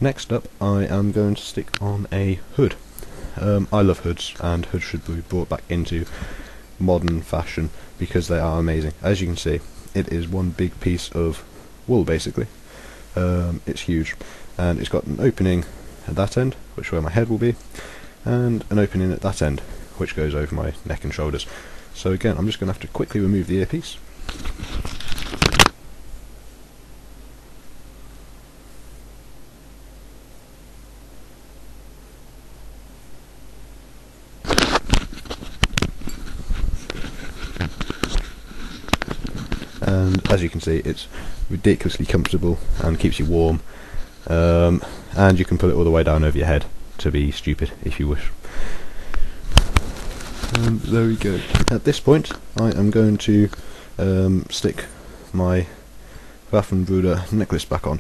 Next up, I am going to stick on a hood. I love hoods, and hoods should be brought back into modern fashion because they are amazing. As you can see, it is one big piece of wool basically. It's huge, and it's got an opening at that end, which is where my head will be, and an opening at that end, which goes over my neck and shoulders. So again, I'm just going to have to quickly remove the earpiece. And as you can see, it's ridiculously comfortable and keeps you warm, and you can pull it all the way down over your head to be stupid if you wish. There we go. At this point, I am going to stick my Hrafnbruder necklace back on.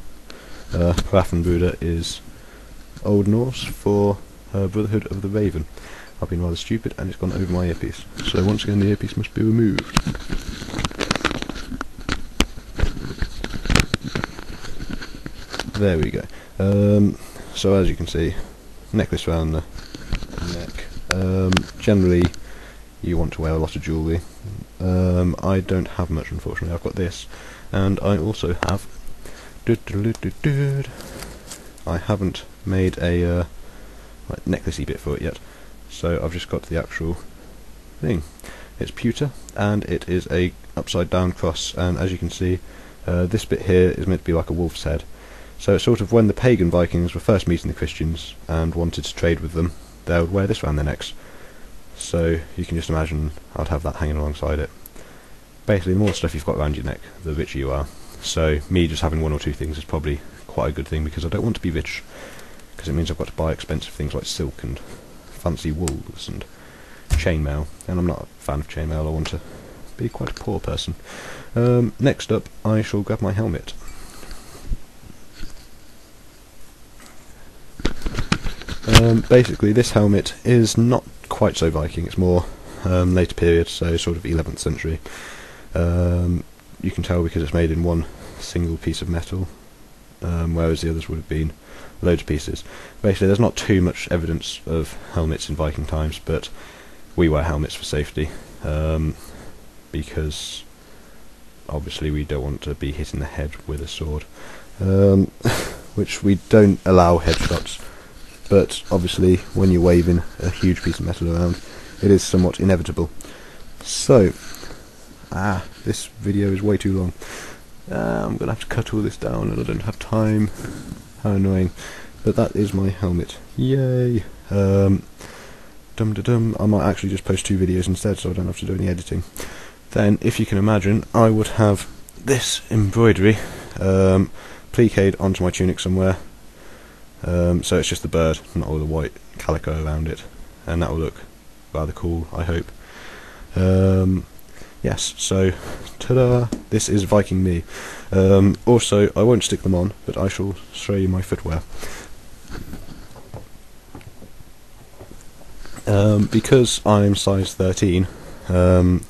Hrafnbruder is Old Norse for Brotherhood of the Raven. I've been rather stupid and it's gone over my earpiece. So once again, the earpiece must be removed. There we go. So as you can see, necklace around the neck. Generally, you want to wear a lot of jewellery. I don't have much, unfortunately. I've got this, and I also have. I haven't made a necklacey bit for it yet, so I've just got the actual thing. It's pewter, and it is a upside down cross. And as you can see, this bit here is meant to be like a wolf's head. So it's sort of when the pagan Vikings were first meeting the Christians and wanted to trade with them, they would wear this around their necks. So you can just imagine I'd have that hanging alongside it. Basically, the more stuff you've got around your neck, the richer you are. So me just having one or two things is probably quite a good thing, because I don't want to be rich, because it means I've got to buy expensive things like silk and fancy wools and chainmail, and I'm not a fan of chainmail. I want to be quite a poor person. Next up, I shall grab my helmet. Basically, this helmet is not quite so Viking. It's more later period, so sort of 11th century. You can tell because it's made in one single piece of metal, whereas the others would have been loads of pieces. Basically, there's not too much evidence of helmets in Viking times, but we wear helmets for safety, because obviously we don't want to be hitting the head with a sword, which we don't allow headshots. But obviously, when you're waving a huge piece of metal around, it is somewhat inevitable. So, this video is way too long. I'm going to have to cut all this down, and I don't have time. How annoying. But that is my helmet. Yay! Dum-da-dum. I might actually just post 2 videos instead, so I don't have to do any editing. Then, if you can imagine, I would have this embroidery pliqued onto my tunic somewhere. So it's just the bird, not all the white calico around it, and that will look rather cool, I hope. Yes, so ta-da! This is Viking me. Also, I won't stick them on, but I shall show you my footwear. Because I'm size 13, it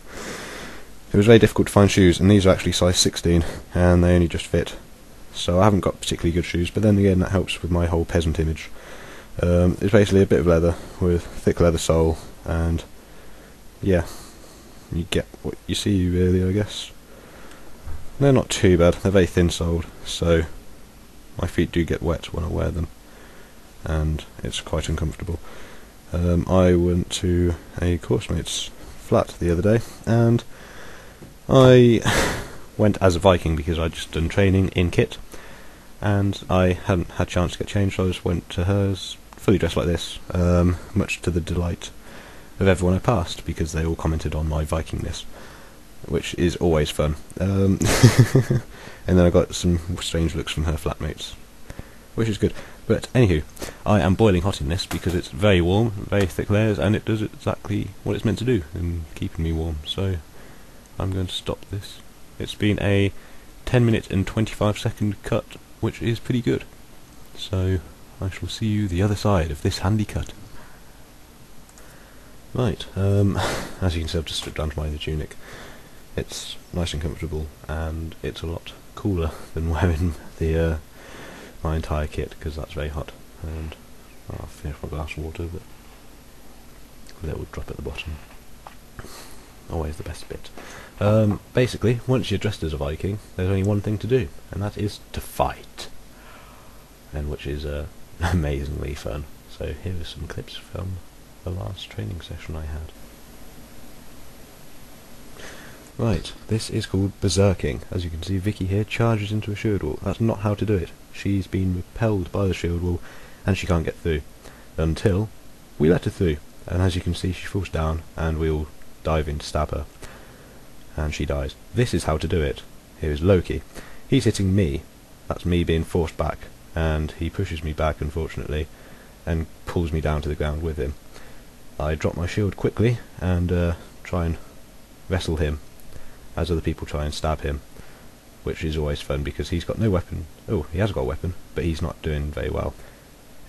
was very difficult to find shoes, and these are actually size 16, and they only just fit. So I haven't got particularly good shoes, but then again that helps with my whole peasant image. It's basically a bit of leather with thick leather sole, and yeah, you get what you see really, I guess. They're not too bad, they're very thin soled, so my feet do get wet when I wear them, and it's quite uncomfortable. I went to a coursemate's flat the other day, and I went as a Viking because I'd just done training in kit, and I hadn't had a chance to get changed, so I just went to hers fully dressed like this, much to the delight of everyone I passed, because they all commented on my Vikingness, which is always fun. And then I got some strange looks from her flatmates, which is good. But anywho, I am boiling hot in this because it's very warm, very thick layers, and it does exactly what it's meant to do in keeping me warm, so I'm going to stop this. It's been a 10-minute and 25-second cut, which is pretty good. So I shall see you the other side of this handy cut. Right, as you can see, I've just stripped down to my tunic. It's nice and comfortable, and it's a lot cooler than wearing the my entire kit because that's very hot, and I'll finish my glass of water, but a little drop at the bottom. Always the best bit. Basically, once you're dressed as a Viking, there's only one thing to do, and that is to fight, and which is amazingly fun. So here are some clips from the last training session I had. Right, this is called berserking. As you can see, Vicky here charges into a shield wall. That's not how to do it. She's been repelled by the shield wall, and she can't get through until we let her through. And as you can see, she falls down, and we all dive in to stab her, and she dies. This is how to do it. Here is Loki. He's hitting me. That's me being forced back, and he pushes me back, unfortunately, and pulls me down to the ground with him. I drop my shield quickly and try and wrestle him as other people try and stab him, which is always fun because he's got no weapon. Oh, he has got a weapon, but he's not doing very well.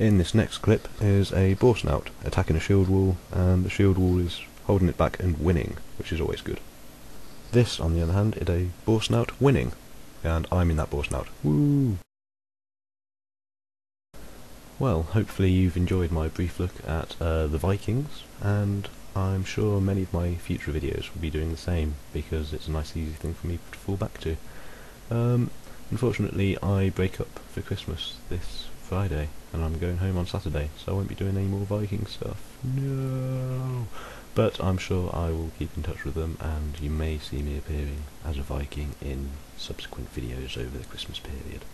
In this next clip is a boar snout attacking a shield wall, and the shield wall is holding it back and winning, which is always good. This, on the other hand, is a boar snout winning, and I'm in that boar snout. Woo! Well, hopefully you've enjoyed my brief look at the Vikings, and I'm sure many of my future videos will be doing the same, because it's a nice easy thing for me to fall back to. Unfortunately, I break up for Christmas this Friday, and I'm going home on Saturday, so I won't be doing any more Viking stuff. No! But I'm sure I will keep in touch with them, and you may see me appearing as a Viking in subsequent videos over the Christmas period.